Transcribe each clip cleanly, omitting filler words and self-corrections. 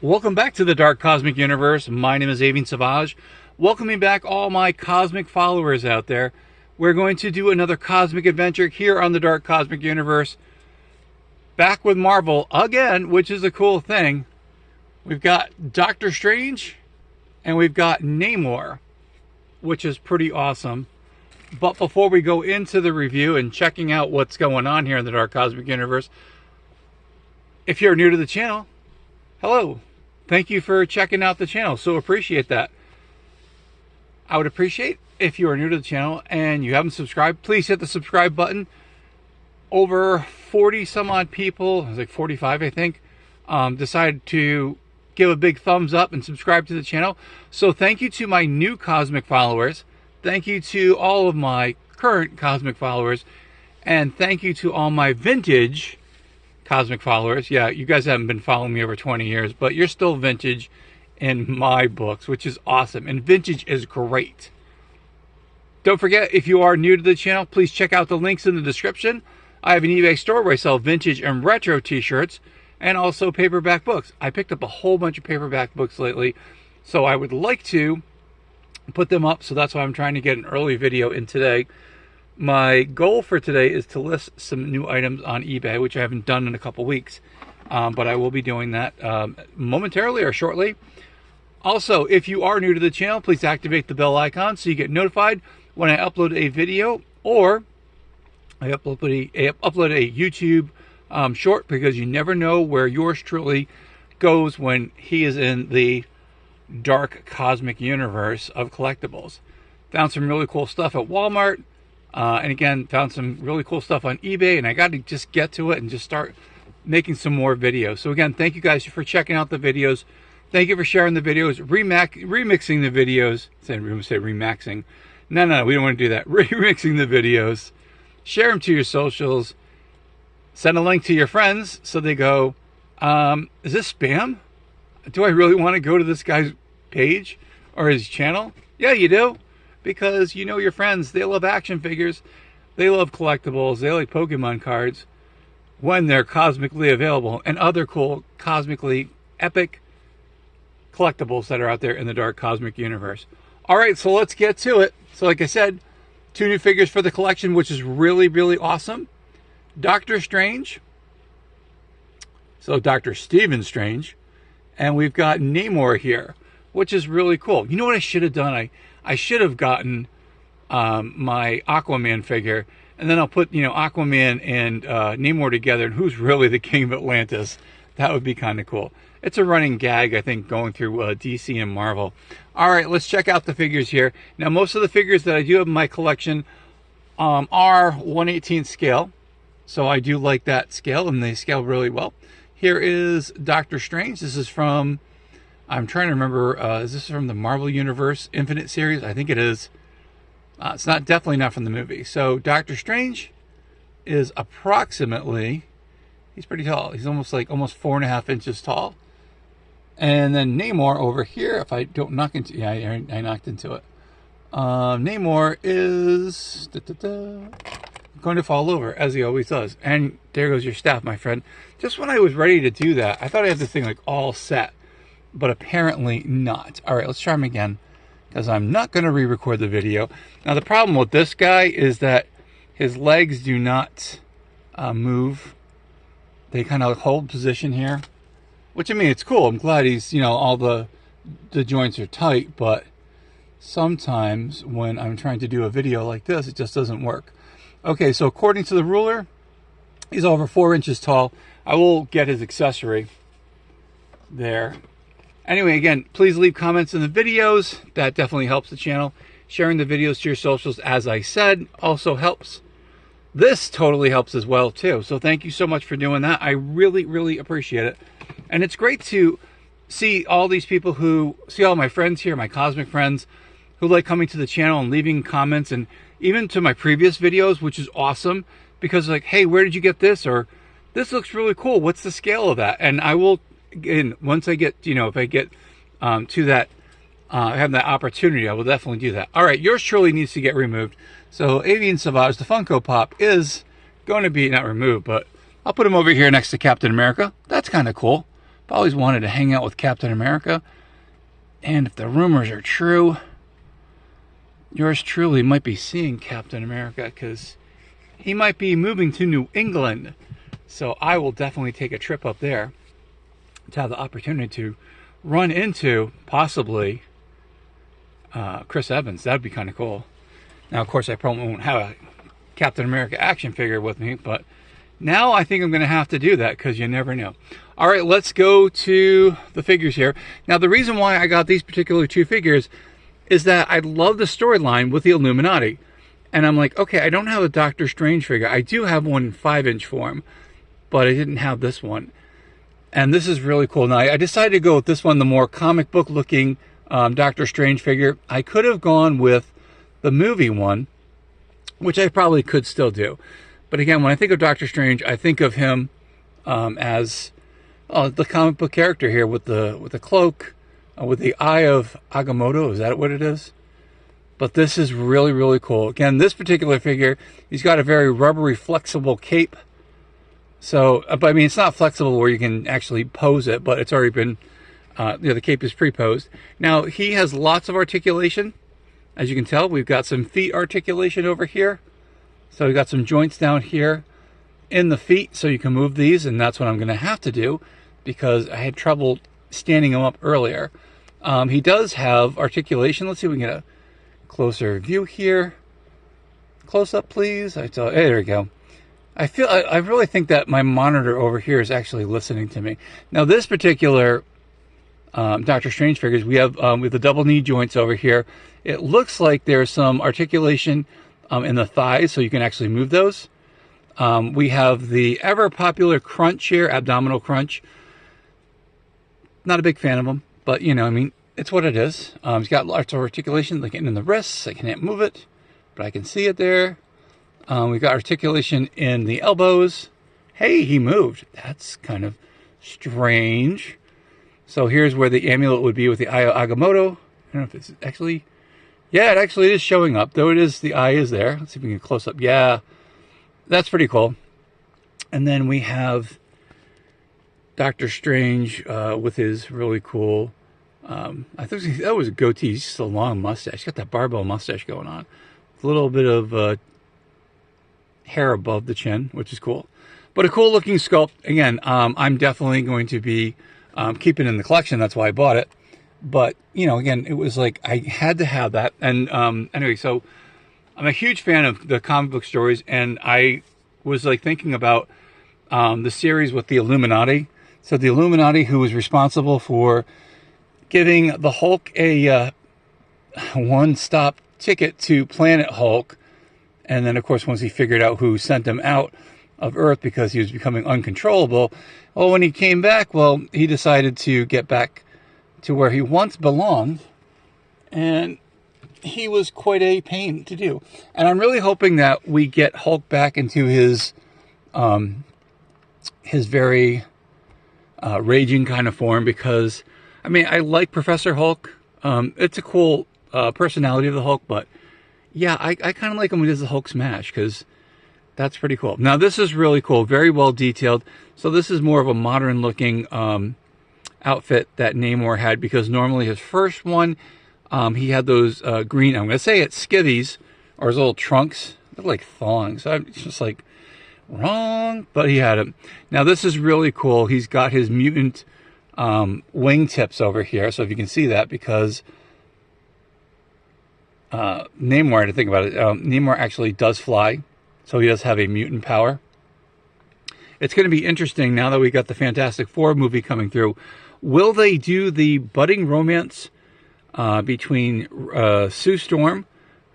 Welcome back to the Dark Cosmic Universe. My name is Avian Savage. Welcoming back all my cosmic followers out there. We're going to do another cosmic adventure here on the Dark Cosmic Universe. Back with Marvel again, which is a cool thing. We've got Doctor Strange and we've got Namor, which is pretty awesome. But before we go into the review and checking out what's going on here in the Dark Cosmic Universe, if you're new to the channel, hello. Thank you for checking out the channel. So appreciate that. I would appreciate if you are new to the channel and you haven't subscribed, please hit the subscribe button. Over 40 some odd people, it was like 45 I think, decided to give a big thumbs up and subscribe to the channel. So thank you to my new cosmic followers. Thank you to all of my current cosmic followers. And thank you to all my vintage cosmic followers. Yeah, you guys haven't been following me over 20 years, but you're still vintage in my books, which is awesome. And vintage is great. Don't forget, if you are new to the channel, please check out the links in the description. I have an eBay store where I sell vintage and retro t-shirts and also paperback books. I picked up a whole bunch of paperback books lately, so I would like to put them up. So that's why I'm trying to get an early video in today. My goal for today is to list some new items on eBay, which I haven't done in a couple weeks, but I will be doing that momentarily or shortly. Also, if you are new to the channel, please activate the bell icon so you get notified when I upload a video, or I upload a YouTube short, because you never know where yours truly goes when he is in the dark cosmic universe of collectibles. Found some really cool stuff at Walmart. And again, found some really cool stuff on eBay, and I got to just get to it and just start making some more videos. So again, thank you guys for checking out the videos. Thank you for sharing the videos, remixing the videos. Say remaxing. No, we don't want to do that. Remixing the videos. Share them to your socials. Send a link to your friends so they go, is this spam? Do I really want to go to this guy's page or his channel? Yeah, you do. Because you know your friends, they love action figures, they love collectibles, they like Pokemon cards when they're cosmically available, and other cool cosmically epic collectibles that are out there in the Dark Cosmic Universe. All right, so let's get to it. So like I said, 2 new figures for the collection, which is really, really awesome. Doctor Strange, so Dr. Stephen Strange, and we've got Namor here, which is really cool. You know what I should have done? I should have gotten my Aquaman figure, and then I'll put, Aquaman and Namor together, and who's really the king of Atlantis. That would be kind of cool. It's a running gag, I think, going through DC and Marvel. All right, let's check out the figures here. Now, most of the figures that I do have in my collection are 1/18 scale, so I do like that scale, and they scale really well. Here is Doctor Strange. This is from, I'm trying to remember, is this from the Marvel Universe Infinite series? I think it is. It's definitely not from the movie. So Doctor Strange is approximately, he's pretty tall. He's almost 4.5 inches tall. And then Namor over here, if I don't knock into, yeah, I knocked into it. Namor is going to fall over, as he always does. And there goes your staff, my friend. Just when I was ready to do that, I thought I had this thing all set. But apparently not. All right, let's try him again, because I'm not going to re-record the video. Now, the problem with this guy is that his legs do not move. They kind of hold position here, which, I mean, it's cool. I'm glad he's, all the joints are tight, but sometimes when I'm trying to do a video like this, it just doesn't work. Okay, so according to the ruler, he's over 4 inches tall. I will get his accessory there. Anyway, again, please leave comments in the videos. That definitely helps the channel. Sharing the videos to your socials, as I said, also helps. This totally helps as well, too. So thank you so much for doing that. I really, really appreciate it. And it's great to see all these people see all my friends here, my cosmic friends, who like coming to the channel and leaving comments, and even to my previous videos, which is awesome, because like, hey, where did you get this? Or this looks really cool. What's the scale of that? And I will, and once I get, if I get to that, have that opportunity, I will definitely do that. All right, yours truly needs to get removed. So Avian Savage, the Funko Pop, is going to be not removed, but I'll put him over here next to Captain America. That's kind of cool. I've always wanted to hang out with Captain America. And if the rumors are true, yours truly might be seeing Captain America, because he might be moving to New England. So I will definitely take a trip up there to have the opportunity to run into, possibly, Chris Evans. That'd be kind of cool. Now, of course, I probably won't have a Captain America action figure with me, but now I think I'm going to have to do that, because you never know. All right, let's go to the figures here. Now, the reason why I got these particular two figures is that I love the storyline with the Illuminati. And I'm like, okay, I don't have a Doctor Strange figure. I do have one in 5-inch form, but I didn't have this one. And this is really cool. Now, I decided to go with this one, the more comic book looking Doctor Strange figure. I could have gone with the movie one, which I probably could still do. But again, when I think of Doctor Strange, I think of him as the comic book character here with the cloak, with the Eye of Agamotto. Is that what it is? But this is really, really cool. Again, this particular figure, he's got a very rubbery, flexible cape. So, but I mean, it's not flexible where you can actually pose it, but it's already been, the cape is pre-posed. Now, he has lots of articulation. As you can tell, we've got some feet articulation over here. So we've got some joints down here in the feet, so you can move these, and that's what I'm going to have to do, because I had trouble standing him up earlier. He does have articulation. Let's see if we can get a closer view here. Close up, please. Hey, there we go. I really think that my monitor over here is actually listening to me. Now, this particular Doctor Strange figures, we have the double knee joints over here. It looks like there's some articulation in the thighs, so you can actually move those. We have the ever popular crunch here, abdominal crunch. Not a big fan of them, but you know, I mean, it's what it is. He's got lots of articulation, like in the wrists. I can't move it, but I can see it there. We've got articulation in the elbows. Hey, he moved. That's kind of strange. So here's where the amulet would be with the Eye of Agamotto. I don't know if it's actually... Yeah, it actually is showing up. Though it is, the eye is there. Let's see if we can close up. Yeah, that's pretty cool. And then we have Doctor Strange with his really cool... I think that was a goatee. He's just a long mustache. He's got that barbell mustache going on. A little bit of... hair above the chin, which is cool, but a cool looking sculpt. Again, I'm definitely going to be keeping it in the collection. That's why I bought it. But you know, again, it was like I had to have that. And anyway, so I'm a huge fan of the comic book stories, and I was like thinking about the series with the Illuminati. So the Illuminati, who was responsible for giving the Hulk a one-stop ticket to Planet Hulk. And then, of course, once he figured out who sent him out of Earth because he was becoming uncontrollable, well, when he came back, well, he decided to get back to where he once belonged. And he was quite a pain to do. And I'm really hoping that we get Hulk back into his very raging kind of form, because, I mean, I like Professor Hulk. It's a cool personality of the Hulk, but yeah, I kind of like him when he does the Hulk smash, because that's pretty cool. Now, this is really cool. Very well detailed. So this is more of a modern looking outfit that Namor had, because normally his first one, he had those green, I'm going to say it's skivvies, or his little trunks. They're like thongs. I'm just like, wrong. But he had them. Now, this is really cool. He's got his mutant wingtips over here. So if you can see that, because... Namor, I had to think about it. Namor actually does fly, so he does have a mutant power. It's going to be interesting now that we got the Fantastic Four movie coming through. Will they do the budding romance between Sue Storm,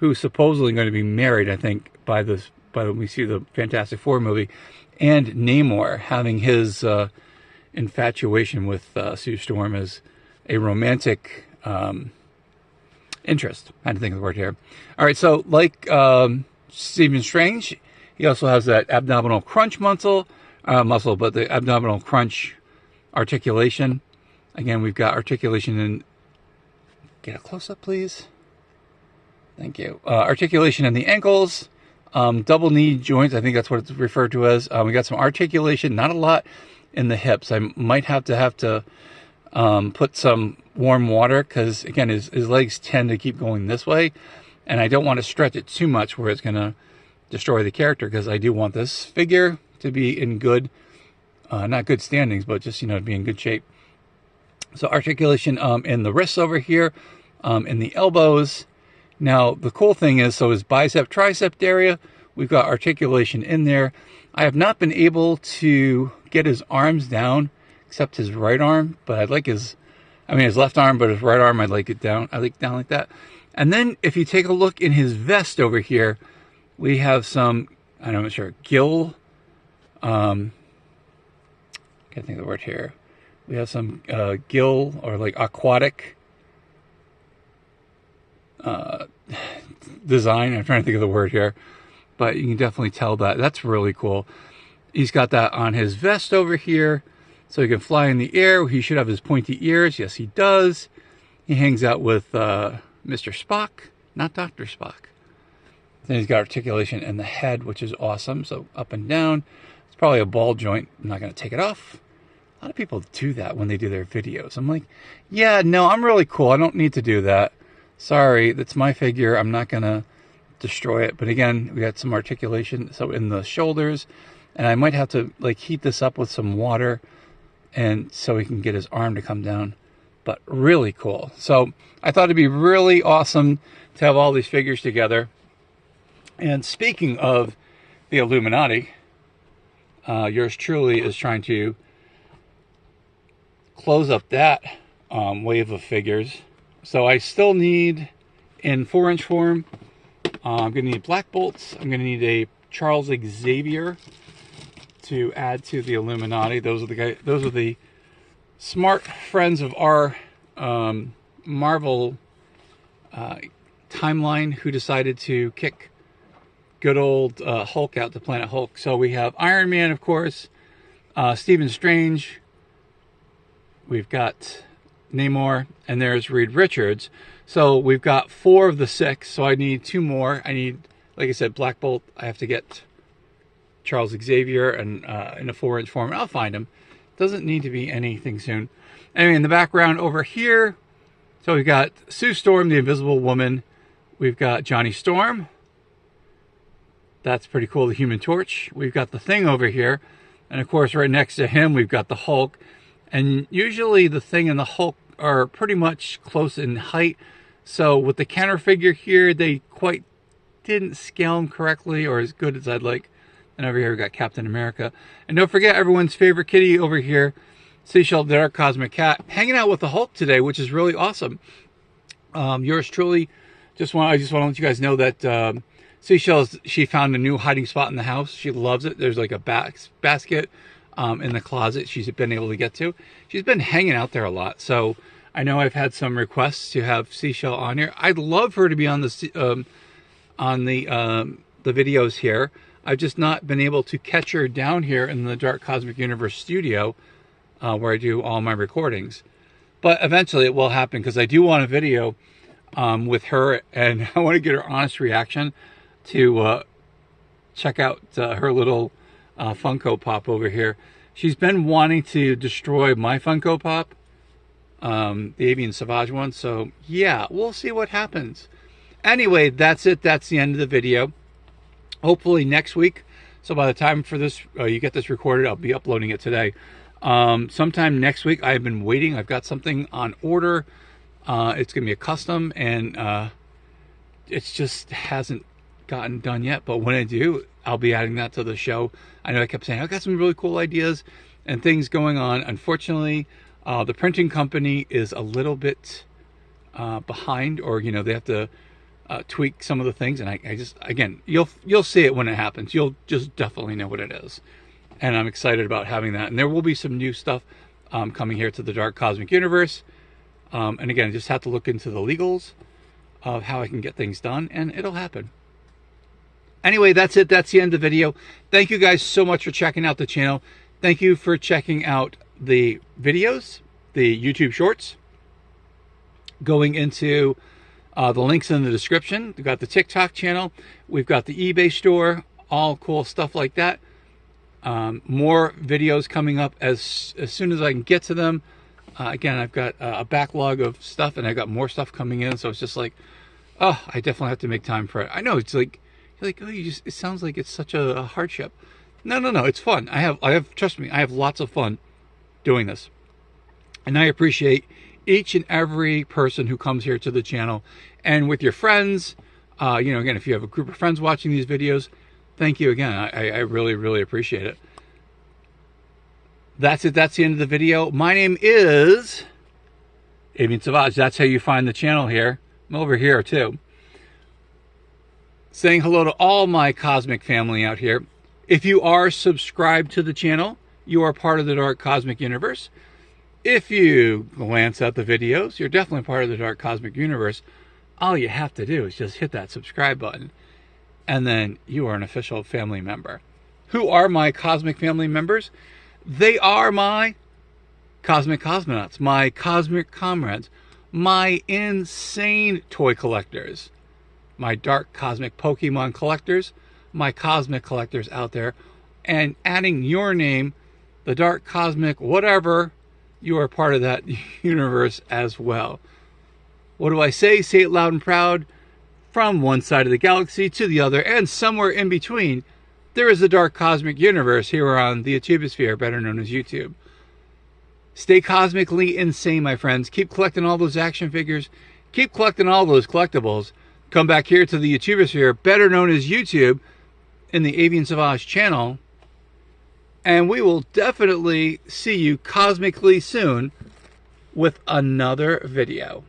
who's supposedly going to be married, I think, by when we see the Fantastic Four movie, and Namor having his infatuation with Sue Storm as a romantic interest. I had to think of the word here. All right, so like Stephen Strange, he also has that abdominal crunch muscle, but the abdominal crunch articulation. Again, we've got articulation in... Get a close-up, please. Thank you. Articulation in the ankles, double knee joints. I think that's what it's referred to as. We got some articulation, not a lot, in the hips. I might have to put some warm water, because again, his legs tend to keep going this way, and I don't want to stretch it too much where it's going to destroy the character, because I do want this figure to be in good, not good standings, but just, you know, to be in good shape. So articulation in the wrists over here, in the elbows. Now the cool thing is, so his bicep tricep area, we've got articulation in there. I have not been able to get his arms down, except his right arm, but I'd like his left arm, but his right arm, I'd like it down. I like it down like that. And then if you take a look in his vest over here, we have some, I'm not sure, gill, can't think of the word here. We have some gill, or like aquatic design. I'm trying to think of the word here, but you can definitely tell that. That's really cool. He's got that on his vest over here, so he can fly in the air. He should have his pointy ears. Yes, he does. He hangs out with Mr. Spock, not Dr. Spock. Then he's got articulation in the head, which is awesome. So up and down. It's probably a ball joint. I'm not going to take it off. A lot of people do that when they do their videos. I'm like, yeah, no, I'm really cool. I don't need to do that. Sorry, that's my figure. I'm not going to destroy it. But again, we got some articulation so in the shoulders. And I might have to like heat this up with some water, and so he can get his arm to come down. But really cool. So I thought it'd be really awesome to have all these figures together. And speaking of the Illuminati, yours truly is trying to close up that wave of figures. So I still need, in 4-inch form, I'm going to need Black Bolts. I'm going to need a Charles Xavier to add to the Illuminati. Those are the guys. Those are the smart friends of our Marvel timeline who decided to kick good old Hulk out to Planet Hulk. So we have Iron Man, of course, Stephen Strange. We've got Namor, and there's Reed Richards. So we've got 4 of the 6. So I need 2 more. I need, like I said, Black Bolt. I have to get Charles Xavier and in a 4-inch form. I'll find him. Doesn't need to be anything soon. Anyway, in the background over here, so we've got Sue Storm, the Invisible Woman. We've got Johnny Storm. That's pretty cool, the Human Torch. We've got the Thing over here. And of course, right next to him, we've got the Hulk. And usually the Thing and the Hulk are pretty much close in height. So with the counter figure here, they quite didn't scale them correctly or as good as I'd like. And over here we got Captain America. And don't forget everyone's favorite kitty over here, Seashell the Dark Cosmic Cat, hanging out with the Hulk today, which is really awesome. Yours truly, I just want to let you guys know that Seashell, she found a new hiding spot in the house. She loves it. There's like a basket in the closet she's been able to get to. She's been hanging out there a lot. So I know I've had some requests to have Seashell on here. I'd love her to be on the videos here. I've just not been able to catch her down here in the Dark Cosmic Universe studio where I do all my recordings. But eventually it will happen, because I do want a video with her, and I want to get her honest reaction to check out her little Funko Pop over here. She's been wanting to destroy my Funko Pop, the Avian Savage one. So yeah, we'll see what happens. Anyway, that's it. That's the end of the video. Hopefully next week. So by the time for this, you get this recorded, I'll be uploading it today. Sometime next week. I've been waiting. I've got something on order. It's going to be a custom, and it just hasn't gotten done yet. But when I do, I'll be adding that to the show. I know I kept saying I've got some really cool ideas and things going on. Unfortunately, the printing company is a little bit behind, or they have to tweak some of the things, and I just, again, you'll see it when it happens. You'll just definitely know what it is, and I'm excited about having that. And there will be some new stuff coming here to the Dark Cosmic Universe, and again, I just have to look into the legals of how I can get things done, and it'll happen. Anyway, that's it. That's the end of the video. Thank you guys so much for checking out the channel. Thank you for checking out the videos, the YouTube shorts, going into the links in the description. We've got the TikTok channel. We've got the eBay store. All cool stuff like that. More videos coming up as soon as I can get to them. Again, I've got a backlog of stuff, and I got more stuff coming in, so it's just like, oh, I definitely have to make time for it. I know it's like, you're like, oh, it sounds like it's such a hardship. No, it's fun. I have, trust me, I have lots of fun doing this. And I appreciate each and every person who comes here to the channel, and with your friends, again, if you have a group of friends watching these videos, thank you again. I really, really appreciate it. That's it. That's the end of the video. My name is Avian Savage. That's how you find the channel here. I'm over here too. Saying hello to all my cosmic family out here. If you are subscribed to the channel, you are part of the Dark Cosmic Universe. If you glance at the videos, you're definitely part of the Dark Cosmic Universe. All you have to do is just hit that subscribe button, and then you are an official family member. Who are my cosmic family members? They are my cosmic cosmonauts, my cosmic comrades, my insane toy collectors, my dark cosmic Pokemon collectors, my cosmic collectors out there, and adding your name, the dark cosmic whatever, you are part of that universe as well. What do I say? Say it loud and proud. From one side of the galaxy to the other, and somewhere in between, there is the Dark Cosmic Universe here on the YouTubesphere, better known as YouTube. Stay cosmically insane, my friends. Keep collecting all those action figures. Keep collecting all those collectibles. Come back here to the YouTubesphere, better known as YouTube, in the Avian Savage channel. And we will definitely see you cosmically soon with another video.